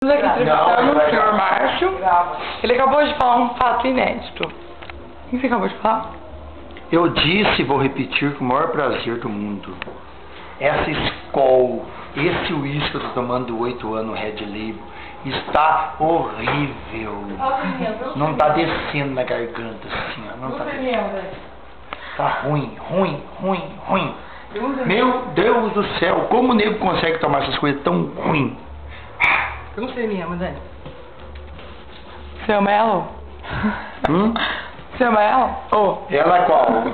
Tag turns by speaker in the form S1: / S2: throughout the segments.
S1: Estamos aqui entrevistando o senhor Márcio. Ele acabou de falar um fato inédito. O que você acabou de falar?
S2: Eu disse e vou repetir com o maior prazer do mundo. Essa Skol, esse uísque que eu tô tomando 8 anos, Red Label, está horrível. Não tá descendo na garganta assim, ó. Não tá descendo. Tá ruim. Meu Deus do céu, como o nego consegue tomar essas coisas tão ruins?
S1: Eu não sei mesmo, Dani. Seu Melo? Seu Melo? Oh.
S2: Ela qual?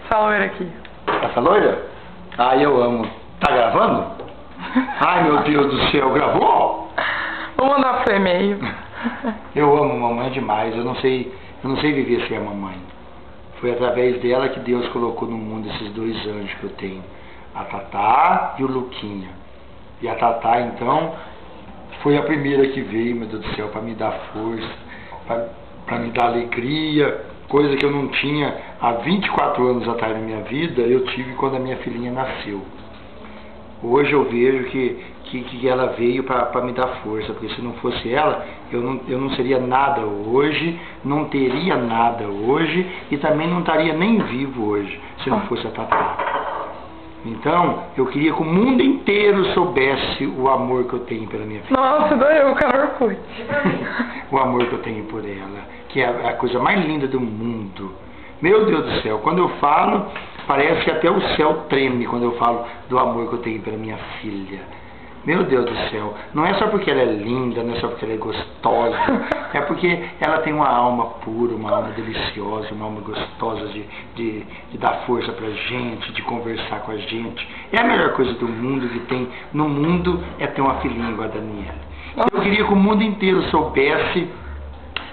S1: Essa loira aqui.
S2: Essa loira? Ah, eu amo. Tá gravando? Ai, meu Deus do céu, gravou?
S1: Vou mandar pro e-mail.
S2: Eu amo mamãe demais. Eu não sei viver sem a mamãe. Foi através dela que Deus colocou no mundo esses 2 anjos que eu tenho. A Tatá e o Luquinha. E a Tatá, então, foi a primeira que veio, meu Deus do céu, para me dar força, para me dar alegria, coisa que eu não tinha há 24 anos atrás na minha vida, eu tive quando a minha filhinha nasceu. Hoje eu vejo que ela veio para me dar força, porque se não fosse ela, eu não seria nada hoje, não teria nada hoje, e também não estaria nem vivo hoje, se não fosse a Tatá. Então, eu queria que o mundo inteiro soubesse o amor que eu tenho pela minha filha.
S1: Nossa, doeu, o calor foi.
S2: O amor que eu tenho por ela, que é a coisa mais linda do mundo. Meu Deus do céu, quando eu falo, parece que até o céu treme quando eu falo do amor que eu tenho pela minha filha. Meu Deus do céu, não é só porque ela é linda, não é só porque ela é gostosa, é porque ela tem uma alma pura, uma alma deliciosa, uma alma gostosa de dar força pra gente, de conversar com a gente. É a melhor coisa do mundo que tem no mundo, é ter uma filhinha igual a Daniela. Eu queria que o mundo inteiro soubesse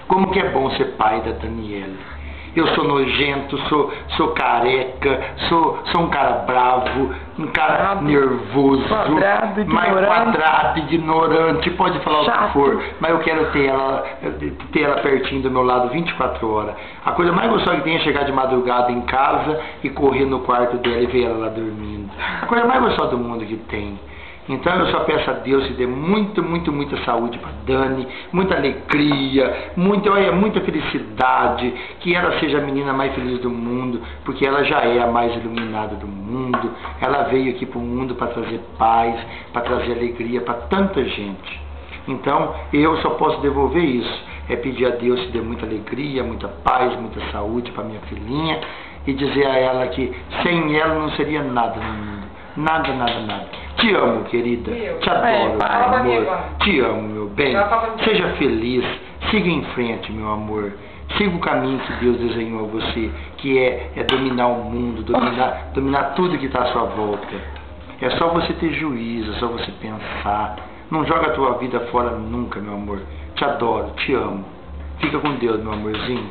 S2: como que é bom ser pai da Daniela. Eu sou nojento, sou careca, sou um cara bravo, um cara nervoso, quadrado, ignorante, pode falar chato. O que for, mas eu quero ter ela pertinho do meu lado 24 horas. A coisa mais gostosa que tem é chegar de madrugada em casa e correr no quarto dela e ver ela lá dormindo. A coisa mais gostosa do mundo que tem. Então eu só peço a Deus que dê muita saúde para Dani, muita alegria, muita felicidade, que ela seja a menina mais feliz do mundo, porque ela já é a mais iluminada do mundo. Ela veio aqui para o mundo para trazer paz, para trazer alegria para tanta gente. Então eu só posso devolver isso, é pedir a Deus que dê muita alegria, muita paz, muita saúde para minha filhinha e dizer a ela que sem ela não seria nada no mundo. Nada. Te amo, querida. Te adoro, meu amor. Te amo, meu bem. Seja feliz. Siga em frente, meu amor. Siga o caminho que Deus desenhou a você, que é dominar o mundo, dominar tudo que está à sua volta. É só você ter juízo, é só você pensar. Não joga a tua vida fora nunca, meu amor. Te adoro, te amo. Fica com Deus, meu amorzinho.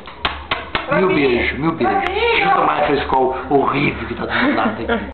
S2: Meu beijo. Deixa eu tomar essa Skol horrível que está do meu lado aqui.